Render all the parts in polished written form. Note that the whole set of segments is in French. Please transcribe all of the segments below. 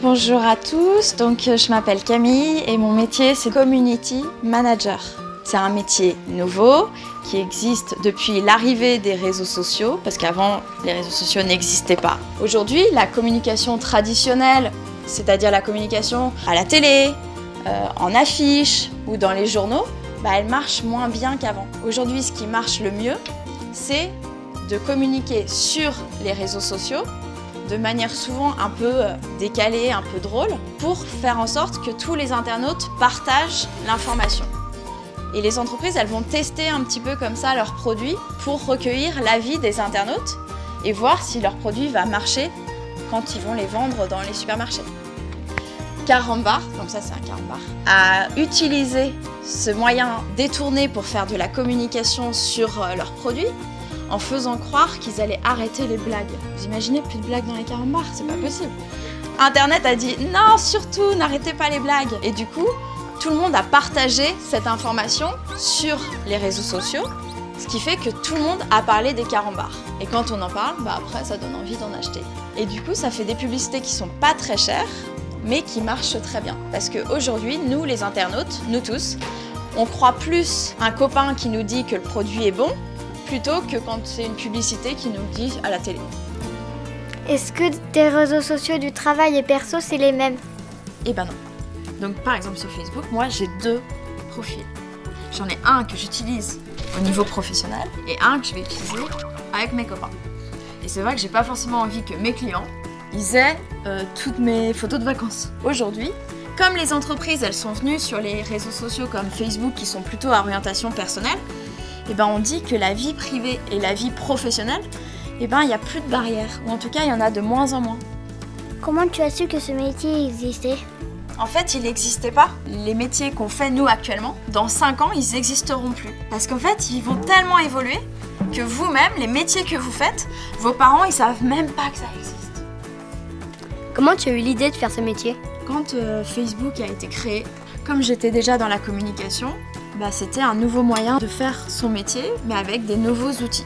Bonjour à tous, je m'appelle Camille et mon métier c'est Community Manager. C'est un métier nouveau qui existe depuis l'arrivée des réseaux sociaux, parce qu'avant les réseaux sociaux n'existaient pas. Aujourd'hui, la communication traditionnelle, c'est-à-dire la communication à la télé, en affiches ou dans les journaux, elle marche moins bien qu'avant. Aujourd'hui, ce qui marche le mieux, c'est de communiquer sur les réseaux sociaux de manière souvent un peu décalée, un peu drôle, pour faire en sorte que tous les internautes partagent l'information. Et les entreprises, elles vont tester un petit peu comme ça leurs produits pour recueillir l'avis des internautes et voir si leur produit va marcher quand ils vont les vendre dans les supermarchés. Carambar, donc ça c'est un carambar, a utilisé ce moyen détourné pour faire de la communication sur leurs produits en faisant croire qu'ils allaient arrêter les blagues. Vous imaginez plus de blagues dans les carambars? C'est pas possible. Internet a dit non, surtout n'arrêtez pas les blagues. Et du coup, tout le monde a partagé cette information sur les réseaux sociaux, ce qui fait que tout le monde a parlé des carambars. Et quand on en parle, après ça donne envie d'en acheter. Et du coup, ça fait des publicités qui sont pas très chères, mais qui marchent très bien. Parce qu'aujourd'hui, nous les internautes, nous tous, on croit plus un copain qui nous dit que le produit est bon, plutôt que quand c'est une publicité qui nous dit à la télé. Est-ce que tes réseaux sociaux du travail et perso, c'est les mêmes? Eh ben non. Donc par exemple sur Facebook, moi j'ai 2 profils. J'en ai un que j'utilise au niveau professionnel et un que je vais utiliser avec mes copains. Et c'est vrai que j'ai pas forcément envie que mes clients ils aient toutes mes photos de vacances. Aujourd'hui, comme les entreprises elles sont venues sur les réseaux sociaux comme Facebook qui sont plutôt à orientation personnelle, on dit que la vie privée et la vie professionnelle, il n'y a plus de barrières, ou en tout cas il y en a de moins en moins. Comment tu as su que ce métier existait? En fait, il n'existait pas. Les métiers qu'on fait nous actuellement, dans 5 ans, ils n'existeront plus. Parce qu'en fait, ils vont tellement évoluer que vous-même, les métiers que vous faites, vos parents, ils savent même pas que ça existe. Comment tu as eu l'idée de faire ce métier? Quand Facebook a été créé, comme j'étais déjà dans la communication, c'était un nouveau moyen de faire son métier, mais avec des nouveaux outils.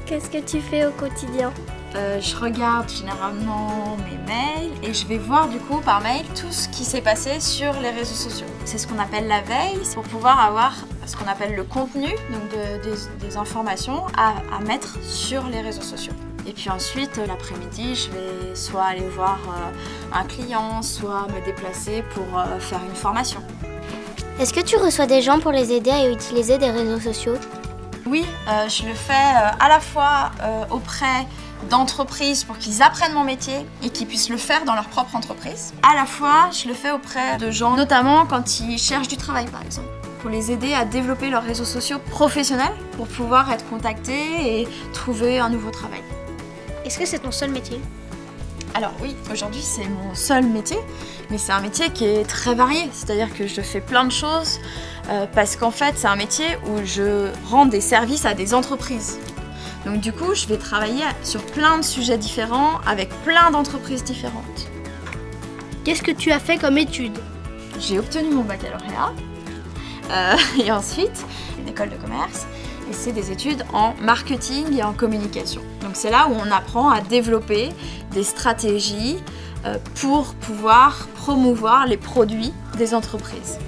Qu'est-ce que tu fais au quotidien? Je regarde généralement mes mails et je vais voir du coup par mail tout ce qui s'est passé sur les réseaux sociaux. C'est ce qu'on appelle la veille, c'est pour pouvoir avoir ce qu'on appelle le contenu, donc des informations à mettre sur les réseaux sociaux. Et puis ensuite, l'après-midi, je vais soit aller voir un client, soit me déplacer pour faire une formation. Est-ce que tu reçois des gens pour les aider à utiliser des réseaux sociaux? Oui, je le fais à la fois auprès d'entreprises pour qu'ils apprennent mon métier et qu'ils puissent le faire dans leur propre entreprise. À la fois, je le fais auprès de gens, notamment quand ils cherchent du travail par exemple, pour les aider à développer leurs réseaux sociaux professionnels pour pouvoir être contactés et trouver un nouveau travail. Est-ce que c'est ton seul métier? Alors oui, aujourd'hui c'est mon seul métier, mais c'est un métier qui est très varié, c'est-à-dire que je fais plein de choses parce qu'en fait c'est un métier où je rends des services à des entreprises. Donc du coup je vais travailler sur plein de sujets différents avec plein d'entreprises différentes. Qu'est-ce que tu as fait comme études? J'ai obtenu mon baccalauréat et ensuite une école de commerce. Et c'est des études en marketing et en communication. Donc c'est là où on apprend à développer des stratégies pour pouvoir promouvoir les produits des entreprises.